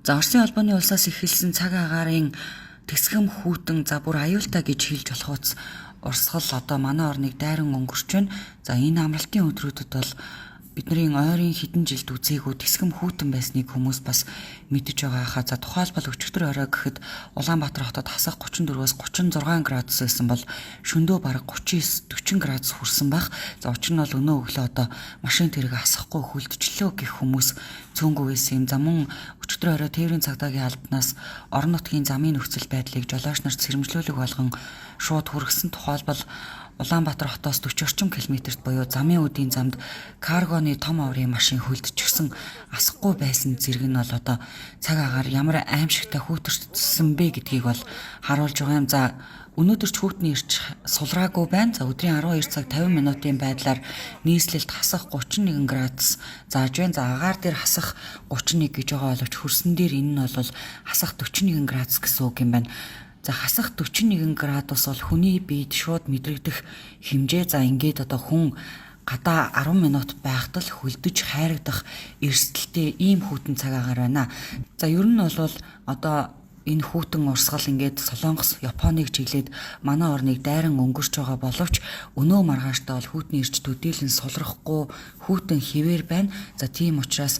За Оросын албаны улсаас эхэлсэн цаг агаарын тэсгэм хүүтэн за бүр аюултай гэж хэлж болох уус урсгал одоо манай орныг дайран өнгөрч байна. За энэ амралтын өдрүүдэд бол бидний ойрын хэдэн жилд үзээгүй тэсгэм хүүтэн байсныг хүмүүс бас мэдэж байгаа хаа. За тухайлбал өчигдөр орой гэхэд Улаанбаатар хотод хасах 34-өөс 36 градус байсан бол шөнөдөө бараг 39-40 градус хүрсэн баг. За учир нь бол өнөө өглөө одоо машин тэрэг асахгүй хүлдчихлөө гэх хүмүүс цөөнгүй байсан юм. За мөн өчигдөр орой тээврийн цагдаагийн албанаас орон нутгийн замын нөхцөл байдлыг жолооч нарт сэрэмжлүүлэг болгон шууд хүргэсэн. Тухайлбал Улаанбаатар хотоос 40 орчим километрт буюу замын үдийн замд каргоны том аврын машин хөлдчихсөн асахгүй байсан зэрэг нь бол одоо цаг агаар ямар аимшигтай хүүтэрсэн бэ гэдгийг бол харуулж байгаа юм. За өнөөдөр ч хүүтний ирч сулраагүй байна. За өдрийн 12 цаг 50 минутын байдлаар нийслэлд хасах 31 градус зааж байна. За агаар дээр хасах 31 гэж байгаа боловч хөрсөн дээр энэ нь бол хасах 41 градус гэсэн үг юм байна. За хасах 41 градус бол хүний биед шууд мэдрэгдэх хэмжээ. За ингээд одоо хүн гадаа 10 минут байхад л хөлдөж хайрагдах эрсдэлтэй ийм хүүтэн цаг агаар байна. За ер нь бол одоо энэ хүүтэн урсгал ингээд Солонгос, Японыг чиглээд манай орныг дайран өнгөрч байгаа боловч өнөө маргааштай бол хүүтний ирж төдийлөн сулрахгүй хүүтэн хэвээр байна. За тийм учраас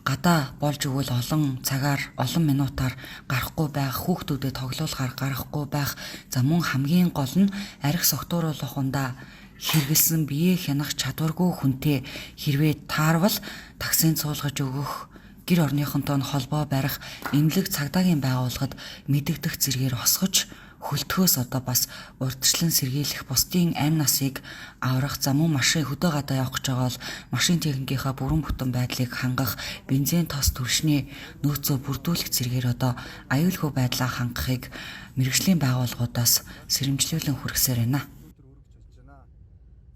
гадаа болж өгвөл олон цагаар олон минутаар гарахгүй байх, хүүхдүүдэд тоглоулахаар гарахгүй байх. За мөн хамгийн гол нь арх согтууруулах ундаа хэрэгэлсэн биеэ хянах чадваргүй хүнтэй хэрвээ таарвал таксинд суулгаж өгөх, гэр орныхонтой холбоо барих, эмнэлэг цагдаагийн байгууллагад мэдэгдэх зэргээр осгож хөлтгөөс одоо бас урьдчилан сэргийлэх, бусдын амь насыг аврах, за мөн машин хөдөө гадаа явах гэж байгаа бол машин техникийнхаа бүрэн бүтэн байдлыг хангах, бензин тос түлшний нөөцөө бүрдүүлэх зэргээр одоо аюулгүй байдлаа хангахыг мэргэжлийн байгууллагуудаас сэрэмжлүүлэн хүргэсээр байна.